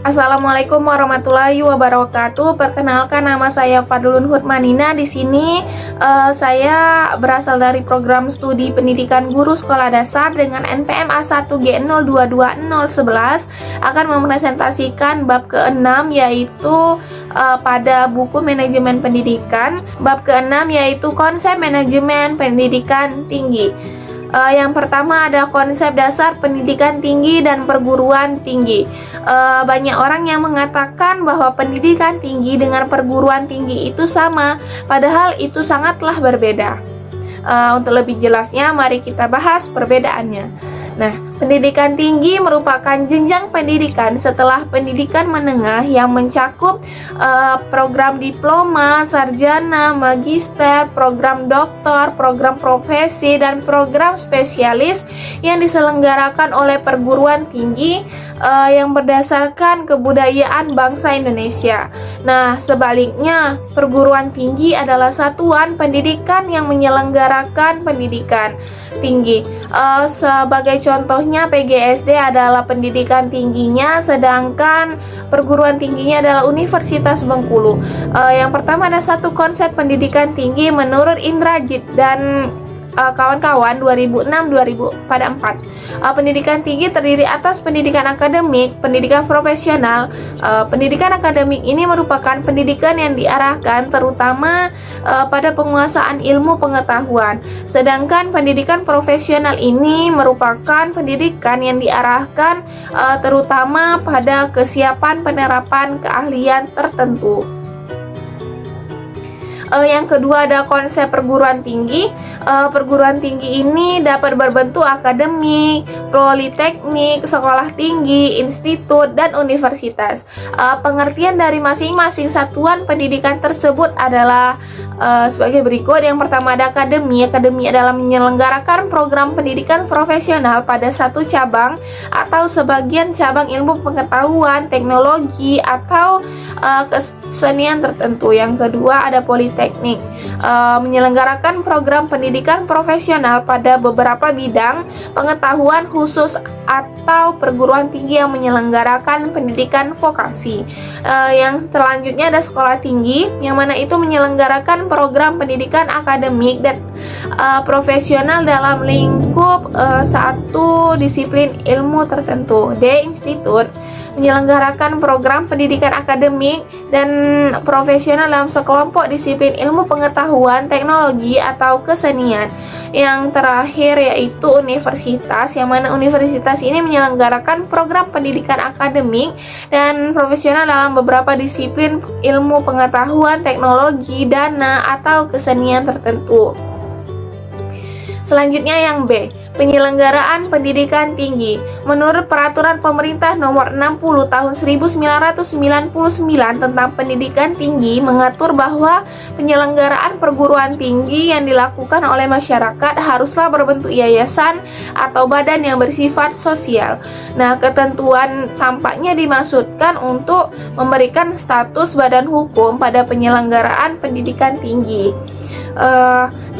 Assalamualaikum warahmatullahi wabarakatuh. Perkenalkan, nama saya Fadlun Hutmanina. Di sini saya berasal dari program studi pendidikan guru sekolah dasar dengan NPM A1G022011 akan mempresentasikan bab ke-6, yaitu pada buku manajemen pendidikan. Bab ke-6 yaitu konsep manajemen pendidikan tinggi. Yang pertama ada konsep dasar pendidikan tinggi dan perguruan tinggi. Banyak orang yang mengatakan bahwa pendidikan tinggi dengan perguruan tinggi itu sama, padahal itu sangatlah berbeda. Untuk lebih jelasnya, mari kita bahas perbedaannya. Nah, pendidikan tinggi merupakan jenjang pendidikan setelah pendidikan menengah yang mencakup program diploma, sarjana, magister, program doktor, program profesi, dan program spesialis yang diselenggarakan oleh perguruan tinggi yang berdasarkan kebudayaan bangsa Indonesia. Nah, sebaliknya, perguruan tinggi adalah satuan pendidikan yang menyelenggarakan pendidikan tinggi. Sebagai contohnya, PGSD adalah pendidikan tingginya, sedangkan perguruan tingginya adalah Universitas Bengkulu. Yang pertama ada satu konsep pendidikan tinggi menurut Indrajit dan kawan-kawan 2006-2004. Pendidikan tinggi terdiri atas pendidikan akademik, pendidikan profesional. Pendidikan akademik ini merupakan pendidikan yang diarahkan terutama pada penguasaan ilmu pengetahuan. Sedangkan pendidikan profesional ini merupakan pendidikan yang diarahkan terutama pada kesiapan penerapan keahlian tertentu. Yang kedua ada konsep perguruan tinggi. Perguruan tinggi ini dapat berbentuk akademik, politeknik, sekolah tinggi, institut, dan universitas. Pengertian dari masing-masing satuan pendidikan tersebut adalah sebagai berikut. Yang pertama ada akademi. Akademi adalah menyelenggarakan program pendidikan profesional pada satu cabang atau sebagian cabang ilmu pengetahuan, teknologi, atau kesenian tertentu. Yang kedua ada politeknik. Menyelenggarakan program pendidikan profesional pada beberapa bidang pengetahuan khusus atau perguruan tinggi yang menyelenggarakan pendidikan vokasi. Yang selanjutnya ada sekolah tinggi, yang mana itu menyelenggarakan program pendidikan akademik dan profesional dalam lingkup satu disiplin ilmu tertentu. D. Institut menyelenggarakan program pendidikan akademik dan profesional dalam sekelompok disiplin ilmu pengetahuan, teknologi, atau kesenian. Yang terakhir yaitu universitas, yang mana universitas ini menyelenggarakan program pendidikan akademik dan profesional dalam beberapa disiplin ilmu pengetahuan, teknologi, dana, atau kesenian tertentu. Selanjutnya yang B, penyelenggaraan pendidikan tinggi. Menurut Peraturan Pemerintah Nomor 60 Tahun 1999 tentang pendidikan tinggi mengatur bahwa penyelenggaraan perguruan tinggi yang dilakukan oleh masyarakat haruslah berbentuk yayasan atau badan yang bersifat sosial. Nah, ketentuan tampaknya dimaksudkan untuk memberikan status badan hukum pada penyelenggaraan pendidikan tinggi.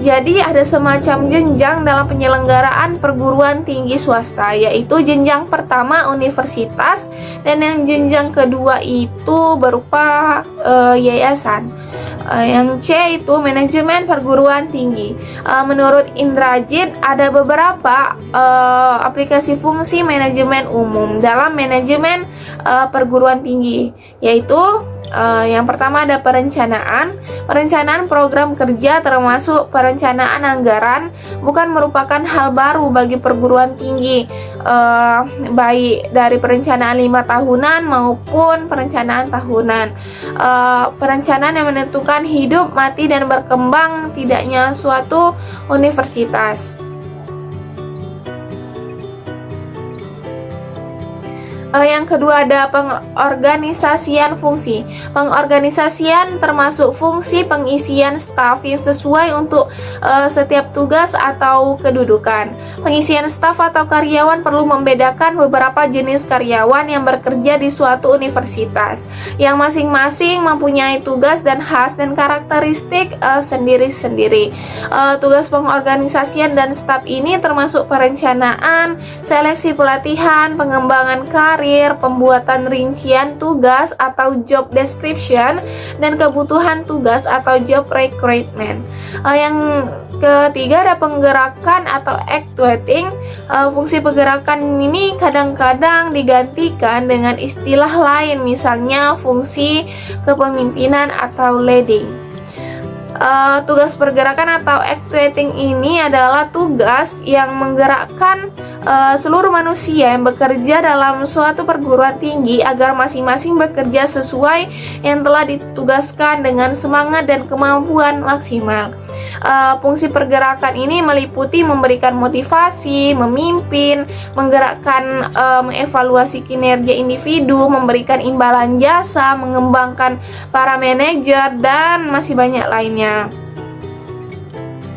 Jadi ada semacam jenjang dalam penyelenggaraan perguruan tinggi swasta, yaitu jenjang pertama universitas dan yang jenjang kedua itu berupa yayasan. Yang C itu manajemen perguruan tinggi. Menurut Indrajit ada beberapa aplikasi fungsi manajemen umum dalam manajemen perguruan tinggi, yaitu yang pertama ada perencanaan program kerja termasuk perencanaan anggaran bukan merupakan hal baru bagi perguruan tinggi, baik dari perencanaan 5 tahunan maupun perencanaan tahunan. Perencanaan yang menentukan hidup, mati, dan berkembang tidaknya suatu universitas. Yang kedua ada pengorganisasian fungsi. Pengorganisasian termasuk fungsi pengisian staf yang sesuai untuk setiap tugas atau kedudukan. Pengisian staf atau karyawan perlu membedakan beberapa jenis karyawan yang bekerja di suatu universitas, yang masing-masing mempunyai tugas dan khas dan karakteristik sendiri-sendiri. Tugas pengorganisasian dan staf ini termasuk perencanaan, seleksi pelatihan, pengembangan karir, karir, pembuatan rincian tugas atau job description, dan kebutuhan tugas atau job recruitment. Yang ketiga ada penggerakan atau actuating. Fungsi pergerakan ini kadang-kadang digantikan dengan istilah lain, misalnya fungsi kepemimpinan atau leading. Tugas pergerakan atau actuating ini adalah tugas yang menggerakkan seluruh manusia yang bekerja dalam suatu perguruan tinggi agar masing-masing bekerja sesuai yang telah ditugaskan dengan semangat dan kemampuan maksimal. Fungsi pergerakan ini meliputi memberikan motivasi, memimpin, menggerakkan, mengevaluasi kinerja individu, memberikan imbalan jasa, mengembangkan para manajer, dan masih banyak lainnya.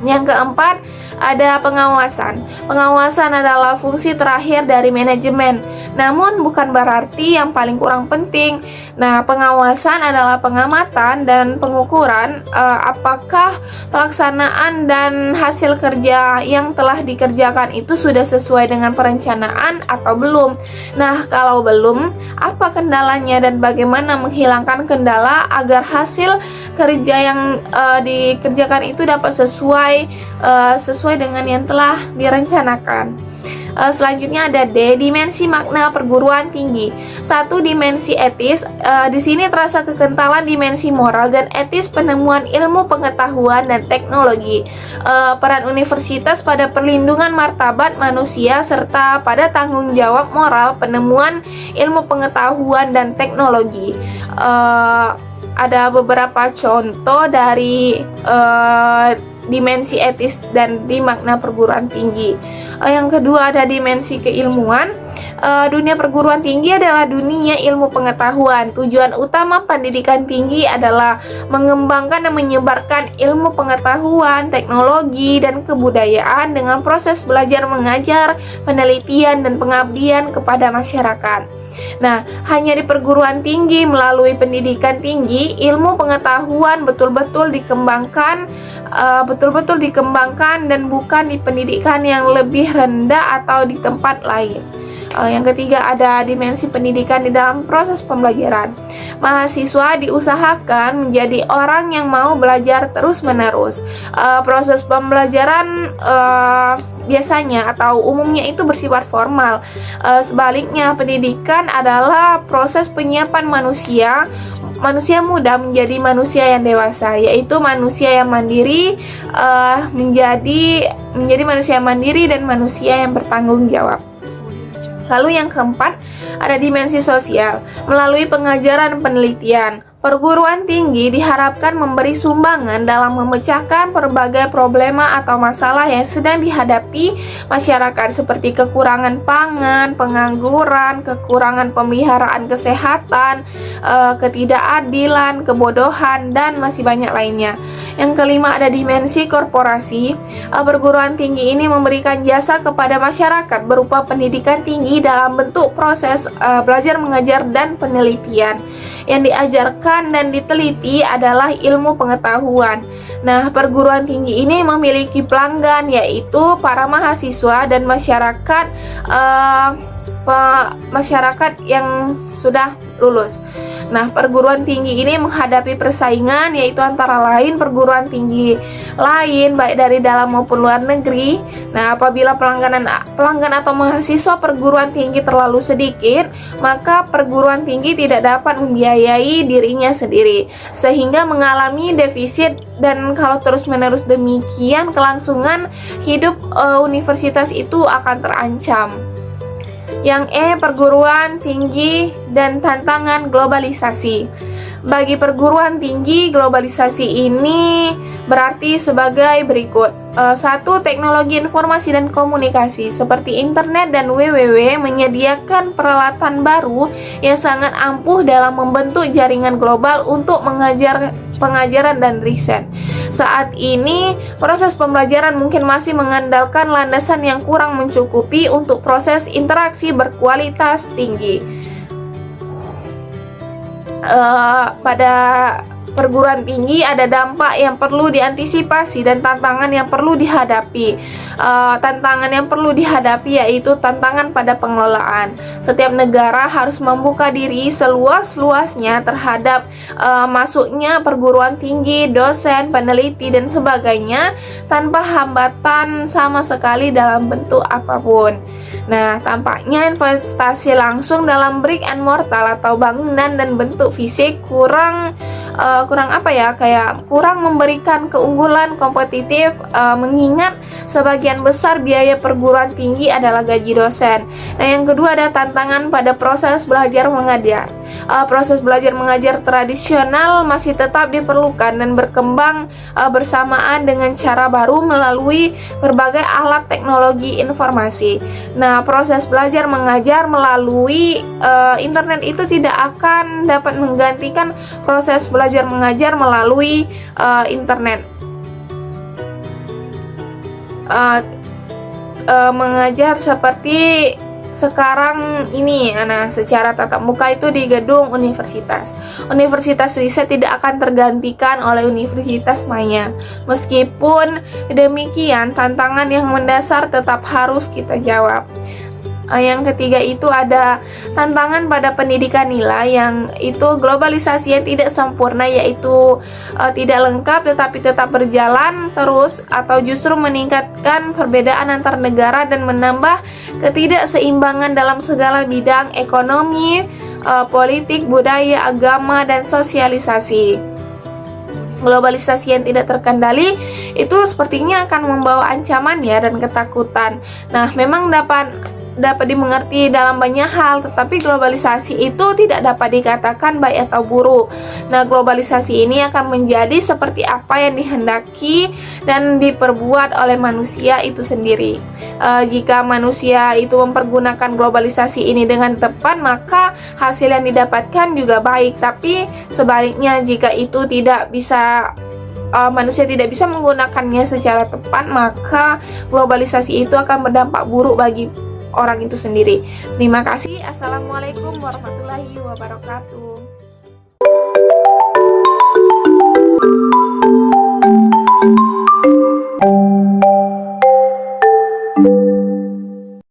Yang keempat, ada pengawasan. Pengawasan adalah fungsi terakhir dari manajemen, namun bukan berarti yang paling kurang penting. Nah, pengawasan adalah pengamatan dan pengukuran apakah pelaksanaan dan hasil kerja yang telah dikerjakan itu sudah sesuai dengan perencanaan atau belum. Nah, kalau belum, apa kendalanya dan bagaimana menghilangkan kendala agar hasil kerja yang dikerjakan itu dapat sesuai dengan yang telah direncanakan. Selanjutnya ada D, dimensi makna perguruan tinggi. 1. Dimensi etis. Di sini terasa kekentalan dimensi moral dan etis penemuan ilmu pengetahuan dan teknologi. Peran universitas pada perlindungan martabat manusia serta pada tanggung jawab moral penemuan ilmu pengetahuan dan teknologi. Ada beberapa contoh dari dimensi etis dan di makna perguruan tinggi. Yang kedua ada dimensi keilmuan. Dunia perguruan tinggi adalah dunia ilmu pengetahuan. Tujuan utama pendidikan tinggi adalah mengembangkan dan menyebarkan ilmu pengetahuan, teknologi, dan kebudayaan dengan proses belajar mengajar, penelitian, dan pengabdian kepada masyarakat. Nah, hanya di perguruan tinggi melalui pendidikan tinggi, ilmu pengetahuan betul-betul dikembangkan dan bukan di pendidikan yang lebih rendah atau di tempat lain. Yang ketiga ada dimensi pendidikan di dalam proses pembelajaran. Mahasiswa diusahakan menjadi orang yang mau belajar terus-menerus. Proses pembelajaran biasanya atau umumnya itu bersifat formal. Sebaliknya, pendidikan adalah proses penyiapan manusia muda menjadi manusia yang dewasa, yaitu manusia yang mandiri, menjadi manusia yang mandiri dan manusia yang bertanggung jawab. Lalu yang keempat, ada dimensi sosial. Melalui pengajaran penelitian, perguruan tinggi diharapkan memberi sumbangan dalam memecahkan berbagai problema atau masalah yang sedang dihadapi masyarakat seperti kekurangan pangan, pengangguran, kekurangan pemeliharaan kesehatan, ketidakadilan, kebodohan, dan masih banyak lainnya. Yang kelima ada dimensi korporasi. Perguruan tinggi ini memberikan jasa kepada masyarakat berupa pendidikan tinggi dalam bentuk proses belajar mengajar dan penelitian. Yang diajarkan dan diteliti adalah ilmu pengetahuan. Nah, perguruan tinggi ini memiliki pelanggan, yaitu para mahasiswa dan masyarakat yang sudah lulus. Nah, perguruan tinggi ini menghadapi persaingan, yaitu antara lain perguruan tinggi lain baik dari dalam maupun luar negeri. Nah, apabila pelanggan atau mahasiswa perguruan tinggi terlalu sedikit, maka perguruan tinggi tidak dapat membiayai dirinya sendiri sehingga mengalami defisit, dan kalau terus-menerus demikian kelangsungan hidup universitas itu akan terancam. Yang E, perguruan tinggi dan tantangan globalisasi. Bagi perguruan tinggi, globalisasi ini berarti sebagai berikut. 1. Teknologi informasi dan komunikasi seperti internet dan www menyediakan peralatan baru yang sangat ampuh dalam membentuk jaringan global untuk pengajaran dan riset. Saat ini, proses pembelajaran mungkin masih mengandalkan landasan yang kurang mencukupi untuk proses interaksi berkualitas tinggi. Pada perguruan tinggi ada dampak yang perlu diantisipasi dan tantangan yang perlu dihadapi. Tantangan yang perlu dihadapi yaitu tantangan pada pengelolaan. Setiap negara harus membuka diri seluas-luasnya terhadap masuknya perguruan tinggi, dosen, peneliti, dan sebagainya tanpa hambatan sama sekali dalam bentuk apapun. Nah, tampaknya investasi langsung dalam brick and mortar atau bangunan dan bentuk fisik kurang memberikan keunggulan kompetitif, mengingat sebagian besar biaya perguruan tinggi adalah gaji dosen. Nah, yang kedua ada tantangan pada proses belajar mengajar. Proses belajar mengajar tradisional masih tetap diperlukan dan berkembang bersamaan dengan cara baru melalui berbagai alat teknologi informasi. Nah, proses belajar mengajar melalui internet itu tidak akan dapat menggantikan proses belajar mengajar melalui internet. Mengajar seperti sekarang ini, secara tatap muka itu di gedung universitas. Universitas riset tidak akan tergantikan oleh universitas maya. Meskipun demikian, tantangan yang mendasar tetap harus kita jawab. Yang ketiga itu ada tantangan pada pendidikan nilai, yang itu globalisasi yang tidak sempurna, yaitu tidak lengkap tetapi tetap berjalan terus atau justru meningkatkan perbedaan antar negara dan menambah ketidakseimbangan dalam segala bidang ekonomi, politik, budaya, agama, dan sosialisasi. Globalisasi yang tidak terkendali itu sepertinya akan membawa ancaman dan ketakutan. Nah, memang dapat dimengerti dalam banyak hal, tetapi globalisasi itu tidak dapat dikatakan baik atau buruk. Nah, globalisasi ini akan menjadi seperti apa yang dihendaki dan diperbuat oleh manusia itu sendiri. Jika manusia itu mempergunakan globalisasi ini dengan tepat, maka hasil yang didapatkan juga baik. Tapi sebaliknya, jika itu tidak bisa manusia tidak bisa menggunakannya secara tepat, maka globalisasi itu akan berdampak buruk bagi orang itu sendiri. Terima kasih. Assalamualaikum warahmatullahi wabarakatuh.